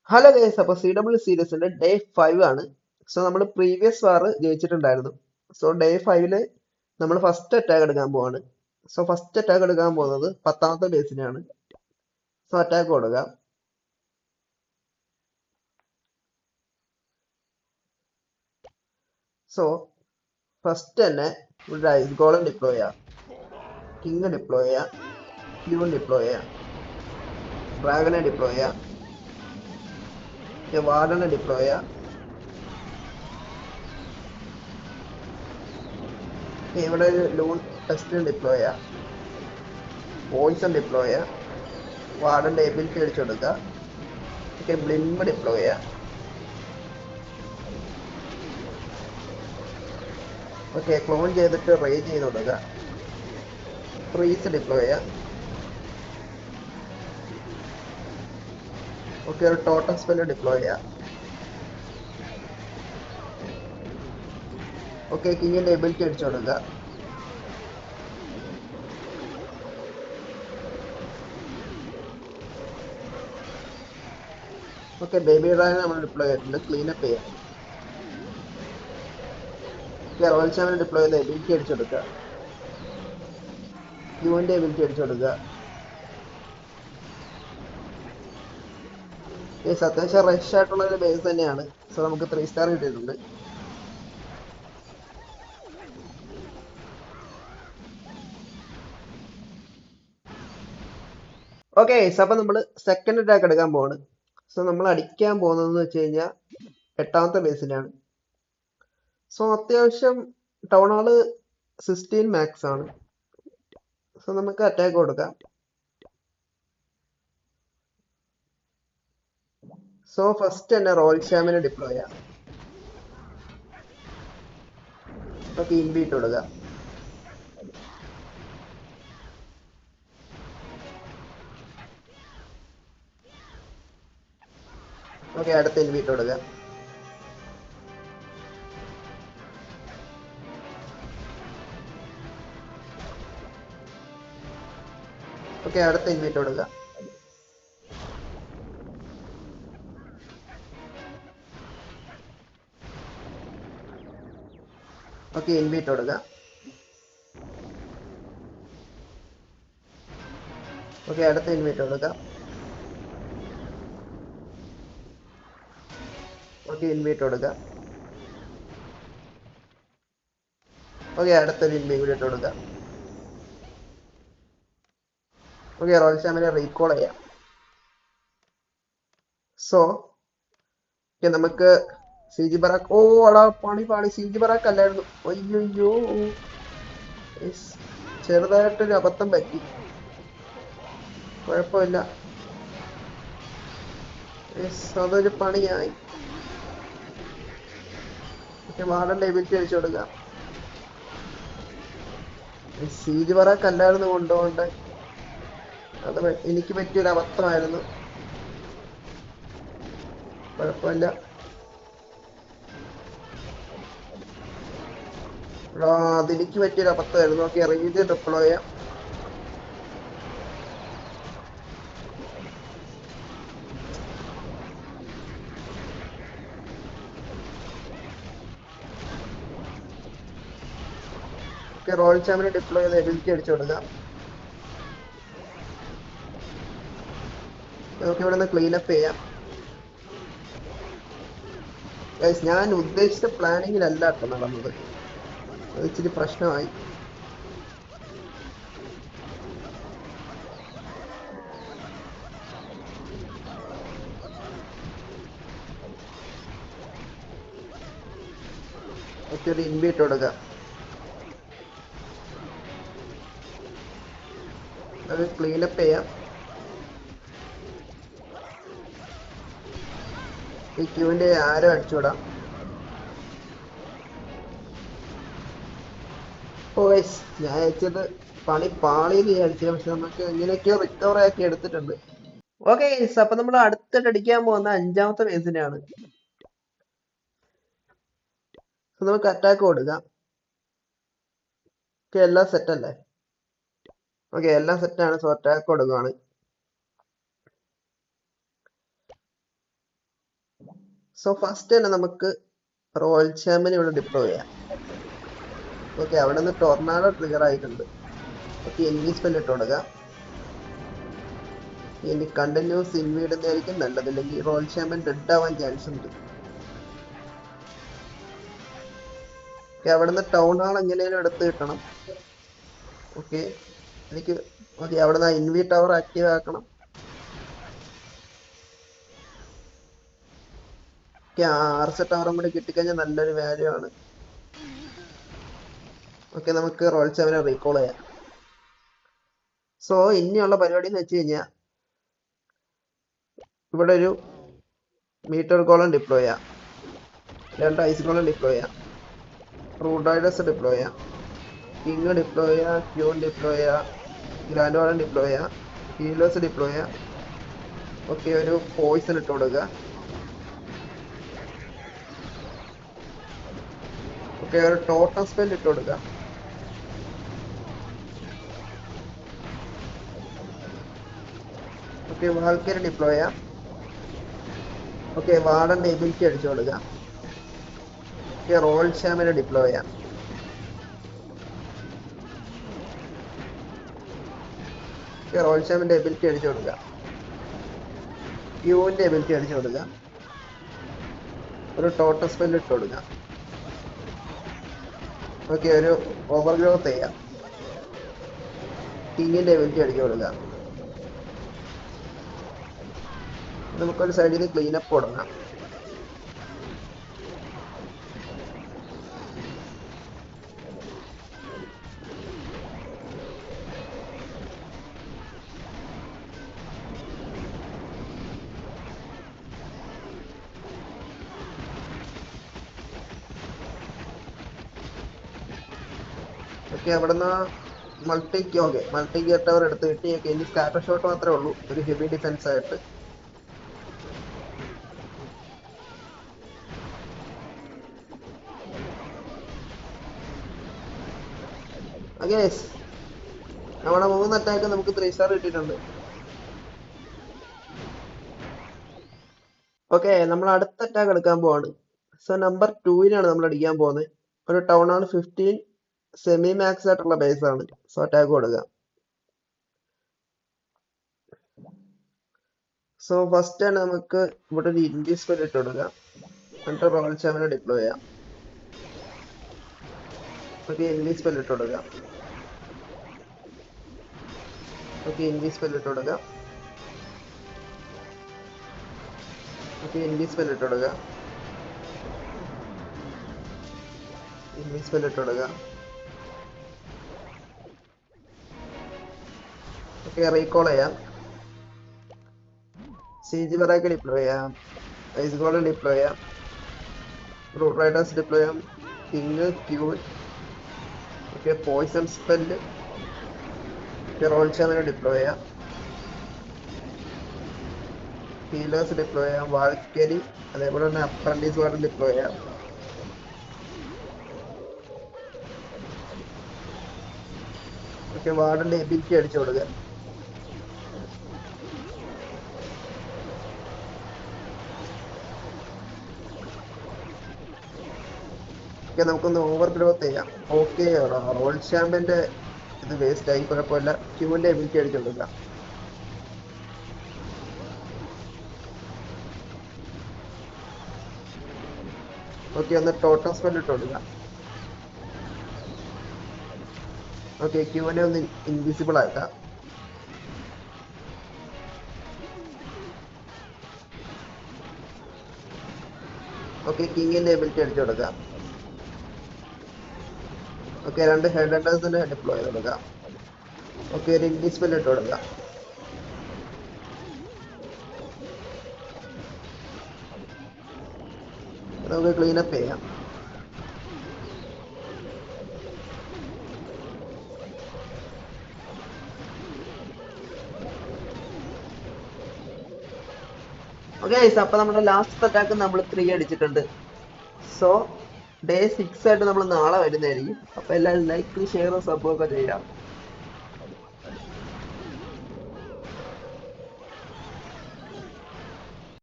Hello guys, അപ്പോൾ CW സീരീസിന്റെ day 5 ആണ്. സോ നമ്മൾ പ്രീവിയസ് വാർ ജയിച്ചിട്ടുണ്ടായിരുന്നു. സോ ഡേ 5 നമ്മൾ ഫസ്റ്റ് അറ്റാക്ക് എടുക്കാൻ പോവാണ്. സോ ഫസ്റ്റ് അറ്റാക്ക് എടുക്കാൻ പോകുന്നത് 10ാമത്തെ ബേസിനെയാണ്. സോ അറ്റാക്ക് കൊടുക്കുക. സോ ഫസ്റ്റ് തന്നെ ഒരു ഐസ് ഗോളൻ ഡിപ്ലോയ് ചെയ്യാം, കിങ് ഡിപ്ലോയ് ചെയ്യാം, ക്യൂൺ ഡിപ്ലോയ് ചെയ്യാം, ഡ്രാഗനെ ഡിപ്ലോയ് ചെയ്യാം, വാർഡനെ ഡിപ്ലോയ് ചെയ്യാം. ഇവിടെ ഒരു ലൂൺ ടെസ്റ്റ് ഡിപ്ലോയ് ചെയ്യാം, പോയിസൺ ഡിപ്ലോയ് ചെയ്യാം, വാർഡന്റെ എബിലിറ്റി അടിച്ചു കൊടുക്കുക. ബ്ലിംബ് ഡിപ്ലോയ് ചെയ്യാം. ക്ലോൺ ചെയ്തിട്ട് റേജ് ചെയ്ത് കൊടുക്കുക. ഫ്രീസ് ഡിപ്ലോയ് ചെയ്യാം. ഒരു ടോട്ടം സ്പെല്ല് ഡിപ്ലോയ് ചെയ്യാം. കിങ്ങിന്റെ എബിലിറ്റി അടിച്ചു കൊടുക്കുക. ബേബി ഡ്രാഗനെ നമ്മൾ ഡിപ്ലോയ് ചെയ്തിട്ടുണ്ട്. ക്ലീനപ്പ് ചെയ്യാം. റോയൽ ചാമ്പിനെ ഡിപ്ലോയ് ചെയ്ത് എബിലിറ്റി അടിച്ചു കൊടുക്കുക. ക്യൂവിന്റെ എബിലിറ്റി അടിച്ചു കൊടുക്കുക. അത്യാവശ്യം റഷ് ആയിട്ടുള്ള ഒരു ബേസ് തന്നെയാണ്. സോ നമുക്ക് 3 സ്റ്റാർ കിട്ടിയിട്ടുണ്ട്. അപ്പൊ നമ്മൾ സെക്കൻഡ് അറ്റാക്ക് എടുക്കാൻ പോവാണ്. സോ നമ്മൾ അടിക്കാൻ പോകുന്നതെന്ന് വെച്ച് കഴിഞ്ഞാൽ 8ാമത്തെ ബേസിലാണ്. സോ അത്യാവശ്യം ടൗൺ ഹാള് 16 മാക്സ് ആണ്. സോ നമുക്ക് അറ്റാക്ക് കൊടുക്കാം. സോ ഫസ്റ്റ് തന്നെ റോയൽ ചാമ്പിനെ ഡിപ്ലോയ് ചെയ്യാം. ഇൻബീറ്റ് കൊടുക്കുക. അടുത്ത ഇൻബീറ്റ് കൊടുക്കുക. അടുത്ത ഇൻവൈറ്റ് കൊടുക്കുക. ഇൻവൈറ്റ് കൊടുക്കുക. അടുത്ത ഇൻവൈറ്റ് കൊടുക്കുക. ഇൻവൈറ്റ് കൊടുക്കുക. അടുത്തൊരു ഇൻവൈറ്റ് കൊടുക്കുക. റോയൽ ചാമ്പിനെ റീകോൾ ചെയ്യാം. സോ നമുക്ക് സിജി ബറാക്ക് പാണി സിജി ബറാക്ക് അല്ലായിരുന്നു. അയ്യോ, ചെറുതായിട്ടൊരു അബദ്ധം പറ്റി. കുഴപ്പമില്ല, അതൊരു പണിയായി. വാർഡന്റെ എബിലിറ്റി അടിച്ചു കൊടുക്കാം. സീജ് ബറാക്ക് അല്ലായിരുന്നു കൊണ്ടുപോകേണ്ട. അത് എനിക്ക് പറ്റിയൊരു അബദ്ധമായിരുന്നു. കുഴപ്പമില്ല. അതെനിക്ക് പറ്റിയൊരു അബദ്ധമായിരുന്നു. റേഞ്ച് ഡിപ്ലോയ് ചെയ്യാം. റോയൽ ചാമ്പിനെ ഡിപ്ലോയ് ചെയ്ത് എബിലിറ്റി അടിച്ചു കൊടുക്കാം. നമുക്ക് ഇവിടെ നിന്ന് ക്ലീനപ്പ് ചെയ്യാം. ഞാൻ ഉദ്ദേശിച്ച പ്ലാനിങ്ങിലല്ല കേട്ടോ നടന്നത്. അത് ഇച്ചിരി പ്രശ്നമായി. ഒരു ഇൻവൈറ്റ് കൊടുക്കുക. അത് ക്ലീനപ്പ് ചെയ്യാം. ഈ ക്യൂവിന്റെ ആരോ അടിച്ചുവിടാം. ഞാൻ അയച്ചത് പണി പാളിയെന്ന് വിചാരിച്ചത്. പക്ഷെ നമുക്ക് എങ്ങനെയൊക്കെയോ റിക്കവർ ആക്കി എടുത്തിട്ടുണ്ട്. അപ്പൊ നമ്മൾ അടുത്തിട്ട് അടിക്കാൻ പോകുന്ന 5ാമത്തെ ബേസിനെയാണ്. നമുക്ക് അറ്റാക്ക് കൊടുക്കാം. എല്ലാം സെറ്റ് അല്ലേ? എല്ലാം സെറ്റാണ്. സോ അറ്റാക്ക് കൊടുക്കുകയാണ്. സോ ഫസ്റ്റ് തന്നെ നമുക്ക് റോയൽ ചാമ്പ്യൻ ഇവിടെ ഡിപ്ലോയ് ചെയ്യാം. ഓക്കെ, അവിടെ നിന്ന് ടൊർണാഡോ ട്രിഗർ ആയിട്ടുണ്ട്. ഓക്കെ, ഇൻവീസ് സ്പെൽ ഇട്ട് കൊടുക്കുക. ഇനി കണ്ടിന്യൂസ് ഇൻവീടുന്നതായിരിക്കും നല്ലത്, അല്ലെങ്കിൽ റോയൽ ചാമ്പ്യൻ ഡെഡ് ആവാൻ ചാൻസ് ഉണ്ട്. ഓക്കെ, അവിടെ നിന്ന് ടൗൺ ഹാൾ എങ്ങനെയും എടുത്ത് കിട്ടണം. ഓക്കെ, എനിക്ക് ഓക്കെ അവിടെ നിന്ന് ഇൻവി ടവർ ആക്റ്റീവ് ആക്കണം. ഓക്കെ, ആർസ ടവറും കൂടി കിട്ടിക്കഴിഞ്ഞാൽ നല്ലൊരു വാല്യൂ ആണ്. ഓക്കെ, നമുക്ക് റോയൽ ചാമ്പ്യനെ റീകോൾ ചെയ്യാം. സോ ഇനിയുള്ള പരിപാടി എന്ന് വെച്ച് കഴിഞ്ഞാൽ ഇവിടെ ഒരു മീറ്റർ ഗോളം ഡിപ്ലോയ് ചെയ്യാം, 2 ഐസ് ഗോളം ഡിപ്ലോയ് ചെയ്യാം, റൂഡൈഡസ് ഡിപ്ലോയ് ചെയ്യാം, കിങ് ഡിപ്ലോയ് ചെയ്യാം, ക്യൂൺ ഡിപ്ലോയ് ചെയ്യാം, ഗ്രാൻഡ് വാർഡൻ ഡിപ്ലോയ് ചെയ്യാം, ഹീലേഴ്സ് ഡിപ്ലോയ് ചെയ്യാം. ഓക്കെ, ഒരു പോയിസൺ ഇട്ട് കൊടുക്കുക. ഓക്കെ, ഒരു ടോട്ടം സ്പെൽ ഇട്ട് കൊടുക്കുക. ഓക്കെ, വാൾക്കറി ഡിപ്ലോയ് ചെയ്യാം. ഓക്കെ, വാർഡന്റെ എബിലിറ്റി അടിച്ചു കൊടുക്കുക. ഓക്കെ, റോയൽ ചാമ്പ്യനെ ഡിപ്ലോയ് ചെയ്യാം. ഓക്കെ, റോയൽ ചാമ്പ്യന്റെ എബിലിറ്റി അടിച്ചു കൊടുക്കുക. ക്യൂവിന്റെ എബിലിറ്റി അടിച്ചു കൊടുക്കുക. ഒരു ടോട്ടം സ്പെൽ ഇട്ട് കൊടുക്കുക. ഓക്കെ, ഒരു ഓവർ ഗ്രോത്ത് ചെയ്യാം. കിങ്ങിന്റെ എബിലിറ്റി അടിച്ചു കൊടുക്കുക. നമുക്കൊരു സൈഡിൽ നിന്ന് ക്ലീനപ്പ് കൊടുക്കണം. ഓക്കെ, അവിടുന്ന് മൾട്ടി ഗിയർ ടവർ എടുത്ത് കിട്ടി. ഓക്കെ, ഇനി സ്കാറ്റർ ഷോട്ട് മാത്രമേ ഉള്ളൂ ഒരു ഹെവി ഡിഫൻസ് ആയിട്ട്. ഓക്കെ, നമ്മുടെ 3 അറ്റാക്ക് നമുക്ക് 3 സ്റ്റാർ കിട്ടിയിട്ടുണ്ട്. ഓക്കെ, നമ്മൾ അടുത്ത അറ്റാക്ക് എടുക്കാൻ പോവാണ്. സോ നമ്പർ 2-നാണ് നമ്മൾ അടിക്കാൻ പോകുന്നത്. ഒരു ടൗൺ ആണ് 15 സെമി മാക്സ് ആയിട്ടുള്ള ബേസ് ആണ്. സോ അറ്റാക്ക് കൊടുക്കുക. സോ ഫസ്റ്റ് തന്നെ നമുക്ക് ഇവിടെ ഒരു ഇൻവി സ്പെൽ ഇട്ട് കൊടുക്കുക. എന്നിട്ട് റോയൽ ചാമ്പ്യനെ ഡിപ്ലോയ് ചെയ്യാം. ഓക്കെ, ഇൻവി സ്പെൽ ഇട്ട് കൊടുക്കുക. ഓക്കെ, ഇൻവി സ്പെൽ ഇട്ട് കൊടുക്കുക. ഓക്കെ, ഇൻവി സ്പെൽ ഇട്ട് കൊടുക്കുക. ഇൻവി സ്പെൽ ഇട്ട് കൊടുക്കുക. ഓക്കെ, റീകോൾ ചെയ്യാം. സീജ് ബറാക്ക് ഡിപ്ലോയ് ചെയ്യാം. ഐസ് ഗോൾഡൻ ഡിപ്ലോയ് ചെയ്യാം. റൂട്ട് റൈഡേഴ്സ് ഡിപ്ലോയ് ചെയ്യാം. King, queen. Okay, poison spell. Okay, royal ചാമ്പ്യനെ ഡിപ്ലോയ് ചെയ്യാം. ഹീലേഴ്സ് ഡിപ്ലോയ് ചെയ്യാം. വാൾക്കരി, അതേപോലെ തന്നെ അപ്രന്റീസ് വാർഡൻ ഡിപ്ലോയ് ചെയ്യാം. ഓക്കെ, വാർഡന്റെ എബിലിറ്റി അടിച്ചു കൊടുക്കുക. ഓക്കെ, നമുക്കൊന്ന് ഓവർ ഗ്രോത്ത് ചെയ്യാം. ഓക്കെ, റോയൽ ചാമ്പ്യന്റെ ഇത് വേസ്റ്റ് ആയി, കുഴപ്പമില്ല. ക്യൂവിന്റെ എബിലിറ്റി അടിച്ചു കൊടുക്കുക. ഓക്കെ, ഒന്ന് ടോട്ടം സ്പെൽ ഇട്ട് കൊടുക്കുക. ഓക്കെ, ക്യൂവിനെ ഒന്ന് ഇൻവിസിബിൾ ആക്കാം. ഓക്കെ, കിങ്ങിന്റെ എബിലിറ്റി അടിച്ചു കൊടുക്കാം. ഓക്കെ, 2 ഹെഡ് ഹണ്ടേഴ്സിനെ ഡിപ്ലോയ് ചെയ്ത് കൊടുക്കാം. ഓക്കെ, ഒരു ഇൻവി സ്പെൽ ഇട്ട് കൊടുക്കാം. നമുക്ക് ക്ലീനപ്പ് ചെയ്യാം. ഓക്കെ, അപ്പൊ നമ്മുടെ ലാസ്റ്റ് അറ്റാക്ക് നമ്മൾ 3 അടിച്ചിട്ടുണ്ട്. സോ ഡേ 6 ആയിട്ട് നമ്മൾ നാളെ വരുന്നതായിരിക്കും. അപ്പൊ എല്ലാവരും ലൈക്ക്, ഷെയറും സബ്ബും ഒക്കെ ചെയ്യാം.